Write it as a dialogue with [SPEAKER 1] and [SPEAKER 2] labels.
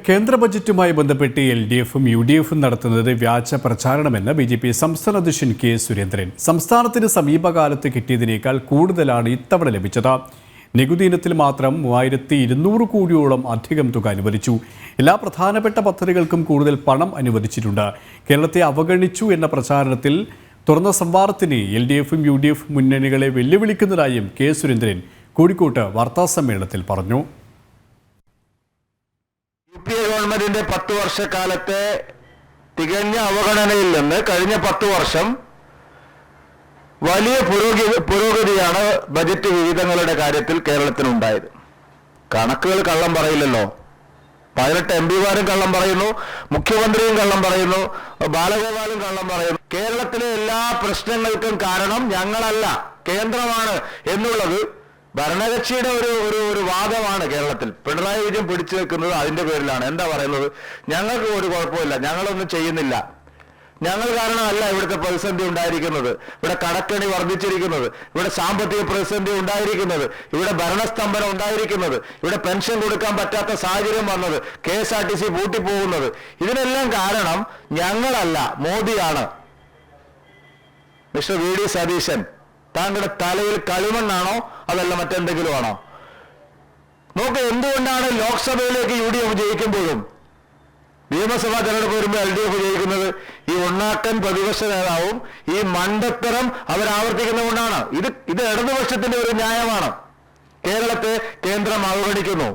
[SPEAKER 1] കേന്ദ്ര ബജറ്റുമായി ബന്ധപ്പെട്ട് LDFും UDFും നടത്തുന്നത് വ്യാജ പ്രചാരണമെന്ന് BJP സംസ്ഥാന അധ്യക്ഷൻ കെ സുരേന്ദ്രൻ. സംസ്ഥാനത്തിന് സമീപകാലത്ത് കിട്ടിയതിനേക്കാൾ കൂടുതലാണ് ഇത്തവണ ലഭിച്ചത്. നികുതി ഇനത്തിൽ മാത്രം 3200 കോടിയോളം അധികം തുക അനുവദിച്ചു. എല്ലാ പ്രധാനപ്പെട്ട പദ്ധതികൾക്കും കൂടുതൽ പണം അനുവദിച്ചിട്ടുണ്ട്. കേരളത്തെ അവഗണിച്ചു എന്ന പ്രചാരണത്തിൽ തുറന്ന സംവാദത്തിന് LDFും UDF മുന്നണികളെ വെല്ലുവിളിക്കുന്നതായും കെ സുരേന്ദ്രൻ കോഴിക്കോട്ട് വാർത്താസമ്മേളനത്തിൽ പറഞ്ഞു.
[SPEAKER 2] ഗവൺമെന്റിന്റെ 10 വർഷക്കാലത്തെ തികഞ്ഞ അവഗണനയിൽ നിന്ന് കഴിഞ്ഞ 10 വർഷം വലിയ പുരോഗതിയാണ് ബജറ്റ് വിഹിതങ്ങളുടെ കാര്യത്തിൽ കേരളത്തിനുണ്ടായത്. കണക്കുകൾ കള്ളം പറയില്ലല്ലോ. 18 MP-മാരും കള്ളം പറയുന്നു, മുഖ്യമന്ത്രിയും കള്ളം പറയുന്നു, ബാലഗോപാലും കള്ളം പറയുന്നു. കേരളത്തിലെ എല്ലാ പ്രശ്നങ്ങൾക്കും കാരണം ഞങ്ങളല്ല, കേന്ദ്രമാണ് എന്നുള്ളത് ഭരണകക്ഷിയുടെ ഒരു വാദമാണ്. കേരളത്തിൽ പിണറായി വിജയൻ പിടിച്ചു വെക്കുന്നത് അതിന്റെ പേരിലാണ്. എന്താ പറയുന്നത്? ഞങ്ങൾക്ക് ഒരു കുഴപ്പമില്ല, ഞങ്ങളൊന്നും ചെയ്യുന്നില്ല, ഞങ്ങൾ കാരണമല്ല ഇവിടുത്തെ പ്രതിസന്ധി ഉണ്ടായിരിക്കുന്നത്, ഇവിടെ കടക്കണി വർദ്ധിച്ചിരിക്കുന്നത്, ഇവിടെ സാമ്പത്തിക പ്രതിസന്ധി ഉണ്ടായിരിക്കുന്നത്, ഇവിടെ ഭരണസ്തംഭനം ഉണ്ടായിരിക്കുന്നത്, ഇവിടെ പെൻഷൻ കൊടുക്കാൻ പറ്റാത്ത സാഹചര്യം വന്നത്, KSRTC പൂട്ടിപ്പോകുന്നത്, ഇതിനെല്ലാം കാരണം ഞങ്ങളല്ല, മോദിയാണ്. മിസ്റ്റർ VD സതീശൻ, താങ്കളുടെ തലയിൽ കളിമണ്ണാണോ അതല്ല മറ്റെന്തെങ്കിലും ആണോ? നോക്ക്, എന്തുകൊണ്ടാണ് ലോക്സഭയിലേക്ക് UDF ജയിക്കുമ്പോഴും നിയമസഭാ തെരഞ്ഞെടുപ്പ് വരുമ്പോൾ LDF ജയിക്കുന്നത്? ഈ ഉണ്ണാക്കൻ പ്രതിപക്ഷ നേതാവും ഈ മണ്ടത്തരം അവരാവർത്തിക്കുന്നതുകൊണ്ടാണ്. ഇത് ഇടതുപക്ഷത്തിന്റെ ഒരു ന്യായമാണ്. കേരളത്തെ കേന്ദ്രം അവഗണിക്കുന്നു.